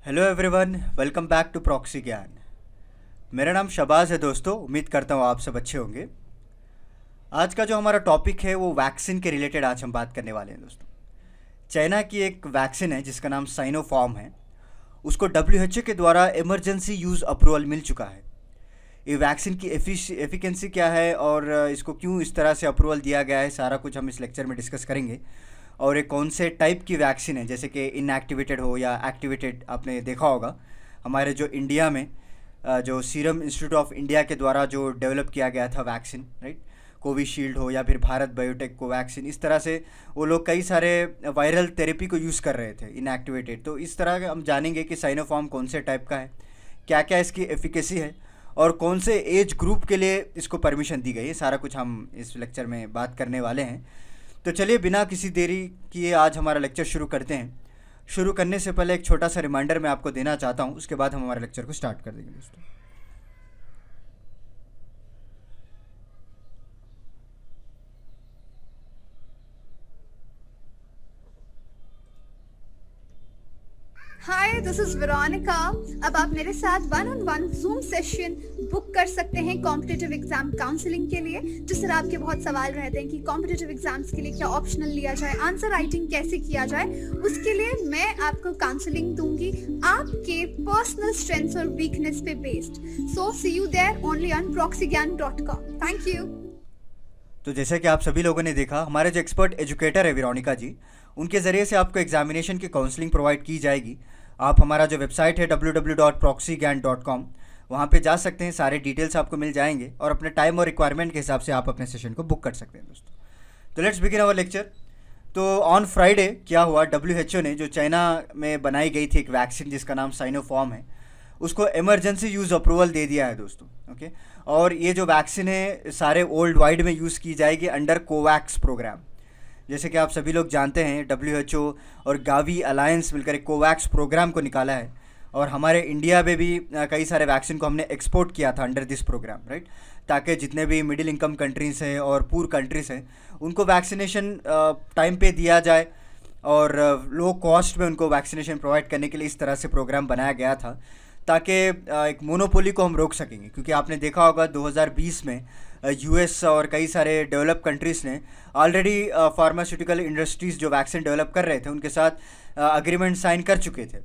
Hello everyone, welcome back to Proxy Gyan. मेरा नाम शबाज है दोस्तों। उम्मीद करता हूँ आप सब अच्छे होंगे। आज का जो हमारा टॉपिक है वो वैक्सीन के रिलेटेड आज हम बात करने वाले हैं दोस्तों। चाइना की एक वैक्सीन है जिसका नाम साइनोफार्म है। उसको डब्ल्यूएचओ के द्वारा इमरजेंसी यूज़ अप्रूवल मिल चुका है। ये वैक्सीन की एफिकेंसी क्या है और इसको क्यों इस तरह से अप्रूवल दिया गया है, सारा कुछ हम इस लेक्चर में डिस्कस करेंगे। और ये कौन से टाइप की वैक्सीन है, जैसे कि इनएक्टिवेटेड हो या एक्टिवेटेड, आपने देखा होगा हमारे जो इंडिया में जो सीरम इंस्टीट्यूट ऑफ इंडिया के द्वारा जो डेवलप किया गया था वैक्सीन, राइट, कोविशील्ड हो या फिर भारत बायोटेक कोवैक्सीन, इस तरह से वो लोग कई सारे वायरल थेरेपी को यूज़ कर रहे थे इनएक्टिवेटेड। तो इस तरह हम जानेंगे कि साइनोफार्म कौन से टाइप का है, क्या क्या इसकी एफिकेसी है और कौन से एज ग्रुप के लिए इसको परमिशन दी गई है। सारा कुछ हम इस लेक्चर में बात करने वाले हैं। तो चलिए बिना किसी देरी किए आज हमारा लेक्चर शुरू करते हैं। शुरू करने से पहले एक छोटा सा रिमाइंडर मैं आपको देना चाहता हूँ, उसके बाद हम हमारे लेक्चर को स्टार्ट कर देंगे दोस्तों। हाय, दिस इज वेरोनिका। अब आप मेरे साथ one on one zoom session book कर सकते हैं कॉम्पिटिटिव एग्जाम काउंसलिंग के लिए। जिस तरह आपके बहुत सवाल रहते हैं कि कॉम्पिटिटिव एग्जाम्स के लिए क्या ऑप्शनल लिया जाए, आंसर राइटिंग कैसे किया जाए, उसके लिए मैं आपको काउंसलिंग दूंगी आपके पर्सनल स्ट्रेंथ्स और वीकनेस पे based. So see you there only on proxygyan.com। Thank you. तो जैसे कि आप सभी लोगों ने देखा, हमारे जो एक्सपर्ट एजुकेटर है वेरोनिका जी, उनके ज़रिए से आपको एग्जामिनेशन की काउंसलिंग प्रोवाइड की जाएगी। आप हमारा जो वेबसाइट है www.proxygyan.com, वहाँ पे जा सकते हैं, सारे डिटेल्स आपको मिल जाएंगे और अपने टाइम और रिक्वायरमेंट के हिसाब से आप अपने सेशन को बुक कर सकते हैं दोस्तों। तो लेट्स बिगिन अवर लेक्चर। तो ऑन फ्राइडे क्या हुआ, डब्ल्यूएचओ ने जो चाइना में बनाई गई थी एक वैक्सीन जिसका नाम साइनोफार्म है, उसको इमरजेंसी यूज़ अप्रूवल दे दिया है दोस्तों। ओके, और ये जो वैक्सीन है सारे वर्ल्ड वाइड में यूज़ की जाएगी अंडर कोवैक्स प्रोग्राम। जैसे कि आप सभी लोग जानते हैं, डब्ल्यूएचओ और गावी अलायंस मिलकर एक कोवैक्स प्रोग्राम को निकाला है और हमारे इंडिया में भी कई सारे वैक्सीन को हमने एक्सपोर्ट किया था अंडर दिस प्रोग्राम, राइट, ताकि जितने भी मिडिल इनकम कंट्रीज़ हैं और पुअर कंट्रीज़ हैं उनको वैक्सीनेशन टाइम पे दिया जाए और लो कॉस्ट में उनको वैक्सीनेशन प्रोवाइड करने के लिए इस तरह से प्रोग्राम बनाया गया था ताकि एक मोनोपोली को हम रोक सकेंगे। क्योंकि आपने देखा होगा 2020 में यूएस और कई सारे डेवलप कंट्रीज़ ने ऑलरेडी फार्मास्यूटिकल इंडस्ट्रीज़ जो वैक्सीन डेवलप कर रहे थे उनके साथ अग्रीमेंट साइन कर चुके थे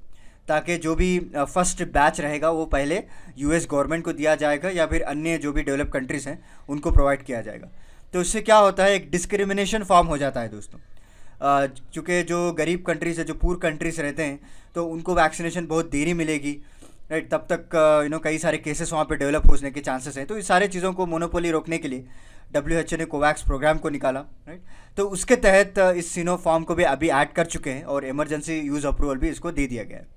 ताकि जो भी फर्स्ट बैच रहेगा वो पहले यूएस गवर्नमेंट को दिया जाएगा या फिर अन्य जो भी डेवलप कंट्रीज़ हैं उनको प्रोवाइड किया जाएगा। तो इससे क्या होता है, एक डिस्क्रिमिनेशन फॉर्म हो जाता है दोस्तों। चूँकि जो गरीब कंट्रीज़ है, जो पुअर कंट्रीज़ रहते हैं, तो उनको वैक्सीनेशन बहुत देरी मिलेगी, राइट, तब तक कई सारे केसेस वहाँ पे डेवलप होने के चांसेस हैं। तो इस सारे चीज़ों को मोनोपोली रोकने के लिए डब्ल्यूएचओ ने कोवैक्स प्रोग्राम को निकाला, राइट। तो उसके तहत इस सिनोफार्म को भी अभी ऐड कर चुके हैं और इमरजेंसी यूज़ अप्रूवल भी इसको दे दिया गया है।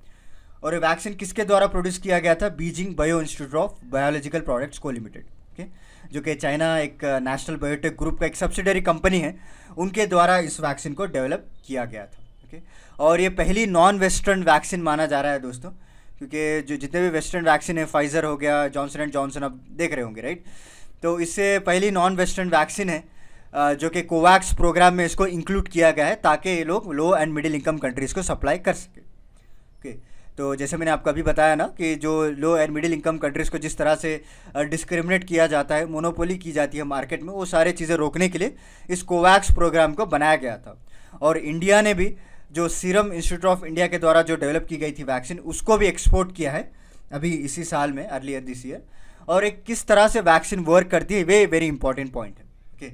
और ये वैक्सीन किसके द्वारा प्रोड्यूस किया गया था? Beijing bio institute of biological products को लिमिटेड, ओके, जो कि चाइना एक नेशनल बायोटेक ग्रुप का एक सब्सिडरी कंपनी है, उनके द्वारा इस वैक्सीन को डेवलप किया गया था। ओके, और ये पहली नॉन वेस्टर्न वैक्सीन माना जा रहा है दोस्तों, क्योंकि जो जितने भी वेस्टर्न वैक्सीन है, फाइज़र हो गया, जॉनसन एंड जॉनसन, आप देख रहे होंगे, राइट। तो इससे पहली नॉन वेस्टर्न वैक्सीन है जो कि कोवैक्स प्रोग्राम में इसको इंक्लूड किया गया है ताकि ये लोग लो एंड मिडिल इनकम कंट्रीज़ को सप्लाई कर सके। ओके, तो जैसे मैंने आपको अभी बताया ना कि जो लो एंड मिडिल इनकम कंट्रीज़ को जिस तरह से डिस्क्रिमिनेट किया जाता है, मोनोपोली की जाती है मार्केट में, वो सारे चीज़ें रोकने के लिए इस कोवैक्स प्रोग्राम को बनाया गया था। और इंडिया ने भी जो सीरम इंस्टीट्यूट ऑफ इंडिया के द्वारा जो डेवलप की गई थी वैक्सीन, उसको भी एक्सपोर्ट किया है अभी इसी साल में, अर्लियर दिस ईयर। और एक किस तरह से वैक्सीन वर्क करती है, वे वेरी इंपॉर्टेंट पॉइंट है। ओके,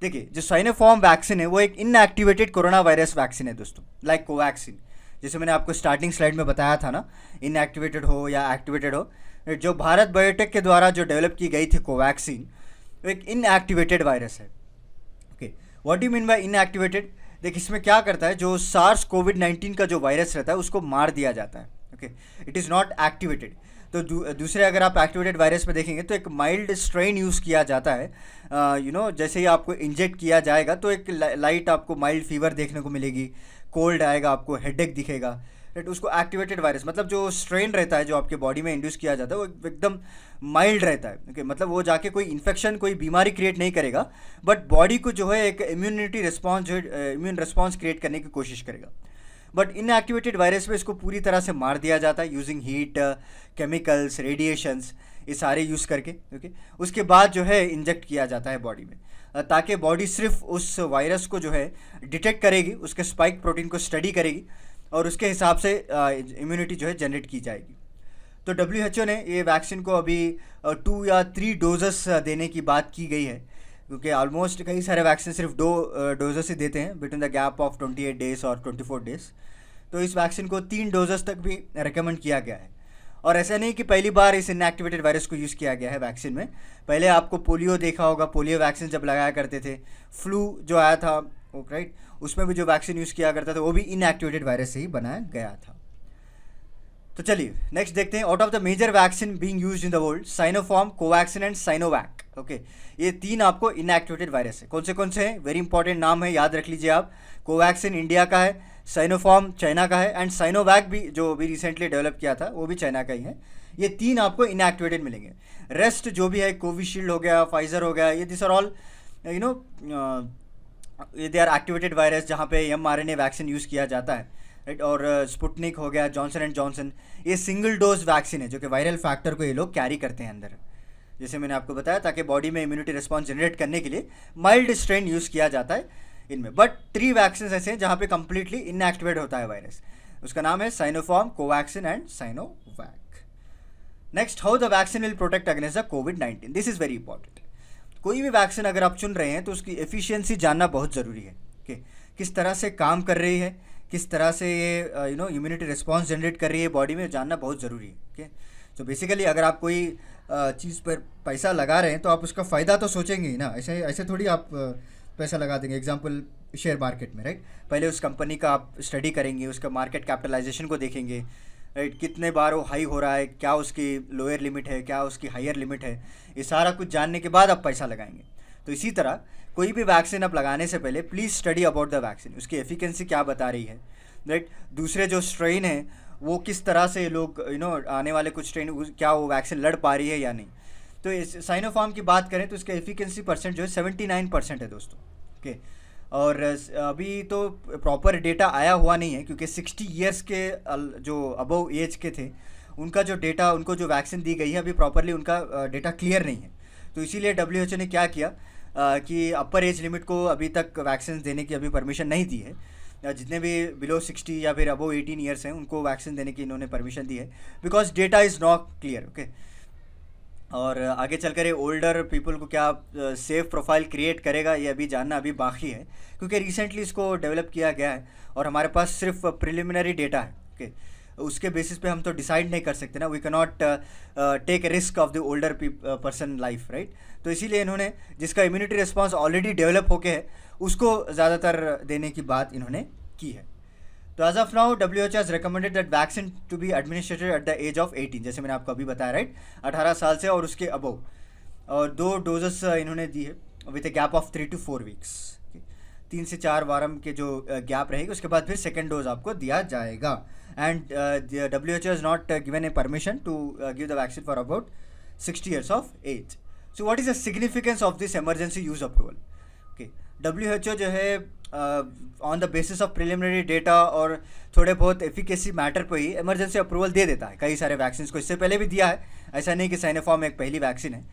देखिए, जो साइनोफार्म वैक्सीन है वो एक इनएक्टिवेटेड कोरोना वायरस वैक्सीन है दोस्तों, लाइक कोवैक्सीन। जैसे मैंने आपको स्टार्टिंग स्लाइड में बताया था ना, इनएक्टिवेटेड हो या एक्टिवेटेड हो, जो भारत बायोटेक के द्वारा जो डेवलप की गई थी कोवैक्सीन, वो एक इनएक्टिवेटेड वायरस है। Okay, what do mean by inactivated? देखिए, इसमें क्या करता है, जो सार्स कोविड-19 का जो वायरस रहता है उसको मार दिया जाता है। Okay, it is not activated. तो दूसरे अगर आप एक्टिवेटेड वायरस में देखेंगे तो एक माइल्ड स्ट्रेन यूज़ किया जाता है। जैसे ही आपको इंजेक्ट किया जाएगा तो एक लाइट आपको माइल्ड फीवर देखने को मिलेगी, कोल्ड आएगा, आपको हेडेक दिखेगा, राइट। उसको एक्टिवेटेड वायरस मतलब जो स्ट्रेन रहता है जो आपके बॉडी में इंड्यूस किया जाता है वो एकदम माइल्ड रहता है। ओके, मतलब वो जाके कोई इन्फेक्शन, कोई बीमारी क्रिएट नहीं करेगा, बट बॉडी को जो है एक इम्यूनिटी रिस्पॉन्स, जो इम्यून रिस्पॉन्स क्रिएट करने की कोशिश करेगा। बट इनएक्टिवेटेड वायरस में इसको पूरी तरह से मार दिया जाता है यूजिंग हीट, केमिकल्स, रेडिएशंस, ये सारे यूज़ करके। ओके, उसके बाद जो है इंजेक्ट किया जाता है बॉडी में, ताकि बॉडी सिर्फ उस वायरस को जो है डिटेक्ट करेगी, उसके स्पाइक प्रोटीन को स्टडी करेगी और उसके हिसाब से इम्यूनिटी जो है जनरेट की जाएगी। तो WHO ने ये वैक्सीन को अभी 2 या 3 डोजेस देने की बात की गई है, क्योंकि ऑलमोस्ट कई सारे वैक्सीन सिर्फ 2 डोजेस ही देते हैं between the gap of 28 days और 24 डेज। तो इस वैक्सीन को 3 डोजेस तक भी रिकमेंड किया गया है। और ऐसा नहीं कि पहली बार इस इनएक्टिवेटेड वायरस को यूज़ किया गया है वैक्सीन में। पहले आपको पोलियो देखा होगा, पोलियो वैक्सीन जब लगाया करते थे, फ्लू जो आया था राइट, उसमें भी जो वैक्सीन यूज़ किया करता था वो भी इनएक्टिवेटेड वायरस से ही बनाया गया था। तो चलिए नेक्स्ट देखते हैं। Out of the major vaccine being used in the world, Sinopharm, Covaxin and Sinovac. Okay, ये 3 आपको इनएक्टिवेटेड वायरस है। कौन से हैं? वेरी इंपॉर्टेंट नाम है, याद रख लीजिए आप। कोवैक्सीन इंडिया का है, साइनोफार्म चाइना का है एंड साइनोवैक भी जो भी रिसेंटली डेवलप किया था वो भी चाइना का ही है। ये 3 आपको इनएक्टिवेटेड मिलेंगे। रेस्ट जो भी है, कोविशील्ड हो गया, फाइजर हो गया, ये this are all they are activated virus जहाँ पे mRNA वैक्सीन यूज़ किया जाता है राइट। और स्पुटनिक हो गया, जॉनसन एंड जॉनसन, ये सिंगल डोज वैक्सीन है जो कि वायरल फैक्टर को ये लोग कैरी करते हैं अंदर, जैसे मैंने आपको बताया, ताकि बॉडी में इम्यूनिटी रिस्पॉन्स जनरेट करने के लिए माइल्ड स्ट्रेन यूज़ किया जाता है इनमें। बट 3 वैक्सीन ऐसे हैं जहाँ पे कंप्लीटली इनएक्टिवेट होता है वायरस। उसका नाम है Sinopharm, Covaxin and Sinovac. Next, how the vaccine will protect against the covid. This is very important. कोई भी वैक्सीन अगर आप चुन रहे हैं तो उसकी एफिशिएंसी जानना बहुत ज़रूरी है कि किस तरह से काम कर रही है, किस तरह से ये इम्यूनिटी रिस्पॉन्स जनरेट कर रही है बॉडी में, जानना बहुत ज़रूरी है। ओके, तो बेसिकली अगर आप कोई चीज़ पर पैसा लगा रहे हैं तो आप उसका फ़ायदा तो सोचेंगे ही ना। ऐसे ऐसे थोड़ी आप पैसा लगा देंगे। एग्जांपल शेयर मार्केट में राइट, पहले उस कंपनी का आप स्टडी करेंगे, उसका मार्केट कैपिटलाइजेशन को देखेंगे राइट, कितने बार वो हाई हो रहा है, क्या उसकी लोअर लिमिट है, क्या उसकी हायर लिमिट है, ये सारा कुछ जानने के बाद आप पैसा लगाएंगे। तो इसी तरह कोई भी वैक्सीन आप लगाने से पहले please study about the vaccine, उसकी एफिकेंसी क्या बता रही है राइट, दूसरे जो स्ट्रेन है वो किस तरह से लोग आने वाले कुछ स्ट्रेन क्या वो वैक्सीन लड़ पा रही है या नहीं। तो इस साइनोफार्म की बात करें तो इसका एफिकेंसी परसेंट जो है 79% है दोस्तों। ओके, और अभी तो प्रॉपर डेटा आया हुआ नहीं है, क्योंकि 60 ईयर्स के जो अबव एज के थे उनका जो डेटा, उनको जो वैक्सीन दी गई है अभी प्रॉपरली उनका डेटा क्लियर नहीं है। तो इसीलिए WHO ने क्या किया कि अपर एज लिमिट को अभी तक वैक्सीन देने की अभी परमिशन नहीं दी है। जितने भी बिलो 60 या फिर अबव 18 ईयर्स हैं उनको वैक्सीन देने की इन्होंने परमिशन दी है, because data is not clear. Okay, और आगे चलकर ये ओल्डर पीपल को क्या सेफ प्रोफाइल क्रिएट करेगा ये अभी जानना अभी बाकी है, क्योंकि रिसेंटली इसको डेवलप किया गया है और हमारे पास सिर्फ प्रिलिमिनरी डेटा है। ओके, उसके बेसिस पे हम तो डिसाइड नहीं कर सकते ना, we can not take risk of the older person life right. तो इसीलिए इन्होंने जिसका इम्यूनिटी रिस्पॉन्स ऑलरेडी डेवलप होके है उसको ज़्यादातर देने की बात इन्होंने की है। तो as of now WHO has recommended that vaccine to be administrated at the age of 18, जैसे मैंने आपको अभी बताया राइट, 18 साल से और उसके अबव, और 2 डोजेस इन्होंने दी है with a gap of 3 to 4 weeks. 3 से 4 वारम के जो गैप रहेगी उसके बाद फिर सेकेंड डोज आपको दिया जाएगा। And WHO has not given a permission to give the vaccine for about 60 years of age. So what is the significance of this emergency use approval? Okay, WHO जो है on the basis of preliminary data और थोड़े बहुत efficacy matter पर ही emergency approval दे देता है कई सारे वैक्सीन को। इससे पहले भी दिया है, ऐसा नहीं कि साइनोफार्म एक पहली वैक्सीन है।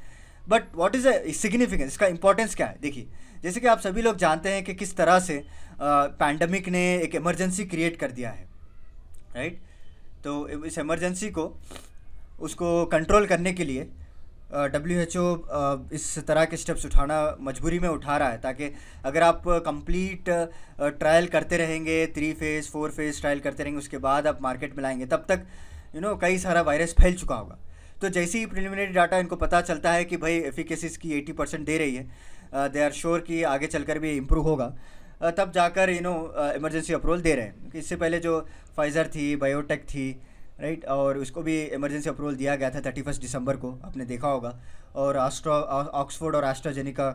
But what is the significance, इसका इंपॉर्टेंस क्या है? देखिए, जैसे कि आप सभी लोग जानते हैं कि किस तरह से पैंडमिक ने एक इमरजेंसी क्रिएट कर दिया है राइट। तो इस इमरजेंसी को उसको कंट्रोल करने के लिए WHO इस तरह के स्टेप्स उठाना मजबूरी में उठा रहा है, ताकि अगर आप कंप्लीट ट्रायल करते रहेंगे, 3 फेज़ 4 फेज़ ट्रायल करते रहेंगे, उसके बाद आप मार्केट में लाएंगे, तब तक कई सारा वायरस फैल चुका होगा। तो जैसे ही प्रिलिमिनरी डाटा इनको पता चलता है कि भाई एफिकेसीज की 80% दे रही है, दे आर श्योर कि आगे चलकर भी इम्प्रूव होगा, तब जाकर इमरजेंसी अप्रूवल दे रहे हैं। इससे पहले जो फाइज़र थी, बायोटेक थी राइट, और उसको भी इमरजेंसी अप्रूवल दिया गया था 31 दिसंबर को, आपने देखा होगा। और ऑक्सफोर्ड और एस्ट्राजेनेका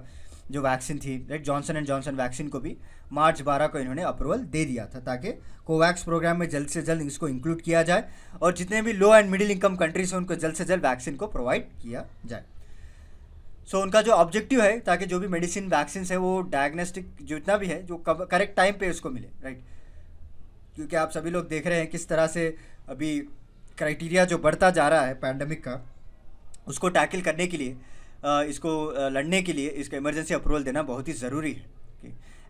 जो वैक्सीन थी right, Johnson and Johnson vaccine को भी मार्च 12 को इन्होंने अप्रूवल दे दिया था, ताकि कोवैक्स प्रोग्राम में जल्द से जल्द इसको इंक्लूड किया जाए और जितने भी लो एंड मिडिल इनकम कंट्रीज हैं उनको जल्द से जल्द वैक्सीन को प्रोवाइड किया जाए। सो उनका जो ऑब्जेक्टिव है, ताकि जो भी मेडिसिन वैक्सीन है वो डायग्नोस्टिक जितना भी है जो करेक्ट टाइम पे उसको मिले राइट, क्योंकि आप सभी लोग देख रहे हैं किस तरह से अभी क्राइटेरिया जो बढ़ता जा रहा है पैंडमिक का, उसको टैकल करने के लिए इसको लड़ने के लिए इसका इमरजेंसी अप्रूवल देना बहुत ही ज़रूरी है।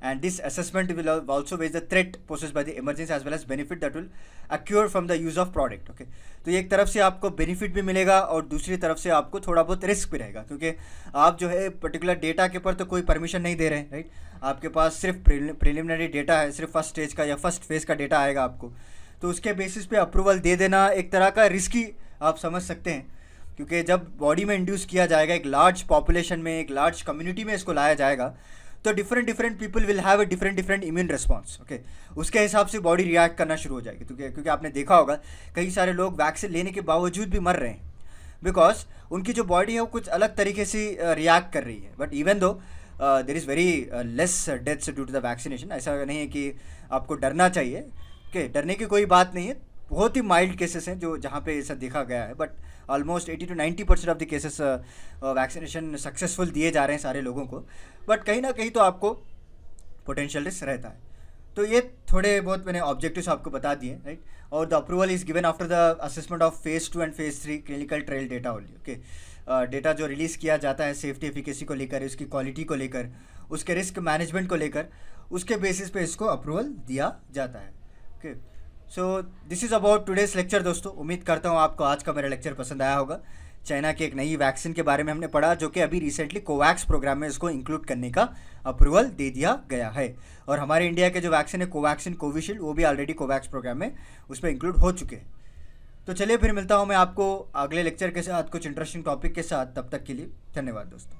And this assessment will also weighs the threat possessed by the emergency as well as benefit that will accrue from the use of product. Okay, तो एक तरफ से आपको बेनिफिट भी मिलेगा और दूसरी तरफ से आपको थोड़ा बहुत रिस्क भी रहेगा, क्योंकि आप जो है पर्टिकुलर डेटा के पर तो कोई परमिशन नहीं दे रहे हैं, राइट। आपके पास सिर्फ प्रिलिमिनरी डेटा है, सिर्फ फर्स्ट स्टेज का या फर्स्ट फेज़ का डेटा आएगा आपको, तो उसके बेसिस पे अप्रूवल दे देना एक तरह का रिस्की आप समझ सकते हैं। क्योंकि जब बॉडी में इंड्यूस किया जाएगा, एक लार्ज पॉपुलेशन में, एक लार्ज कम्युनिटी में इसको लाया जाएगा, तो different people will have a different immune response. Okay, उसके हिसाब से बॉडी रिएक्ट करना शुरू हो जाएगी। क्योंकि आपने देखा होगा कई सारे लोग वैक्सीन लेने के बावजूद भी मर रहे हैं, बिकॉज उनकी जो बॉडी है वो कुछ अलग तरीके से रिएक्ट कर रही है। But even though there is very less deaths due to the vaccination. ऐसा नहीं है कि आपको डरना चाहिए, ओके, डरने की कोई बात नहीं है। बहुत ही माइल्ड केसेस हैं जो जहाँ पे ऐसा देखा गया है, but almost 80 to 90% of the cases vaccination successful दिए जा रहे हैं सारे लोगों को। बट कहीं ना कहीं तो आपको पोटेंशियल रिस्क रहता है। तो ये थोड़े बहुत मैंने ऑब्जेक्टिव्स आपको बता दिए, राइट। और the approval is given after the assessment of phase 2 and phase 3 clinical trial data only. Okay, data जो रिलीज़ किया जाता है सेफ्टी एफिकेसी को लेकर, उसकी क्वालिटी को लेकर, उसके रिस्क मैनेजमेंट को लेकर, उसके बेसिस पे इसको अप्रूवल दिया जाता है। Okay, so this is about today's lecture दोस्तों। उम्मीद करता हूँ आपको आज का मेरा लेक्चर पसंद आया होगा। चाइना की एक नई वैक्सीन के बारे में हमने पढ़ा, जो कि अभी रिसेंटली कोवैक्स प्रोग्राम में इसको इंक्लूड करने का अप्रूवल दे दिया गया है। और हमारे इंडिया के जो वैक्सीन है कोवैक्सीन, कोविशील्ड, वो भी ऑलरेडी कोवैक्स प्रोग्राम में उसमें इंक्लूड हो चुके हैं। तो चलिए फिर मिलता हूँ मैं आपको अगले लेक्चर के साथ कुछ इंटरेस्टिंग टॉपिक के साथ। तब तक के लिए धन्यवाद दोस्तों।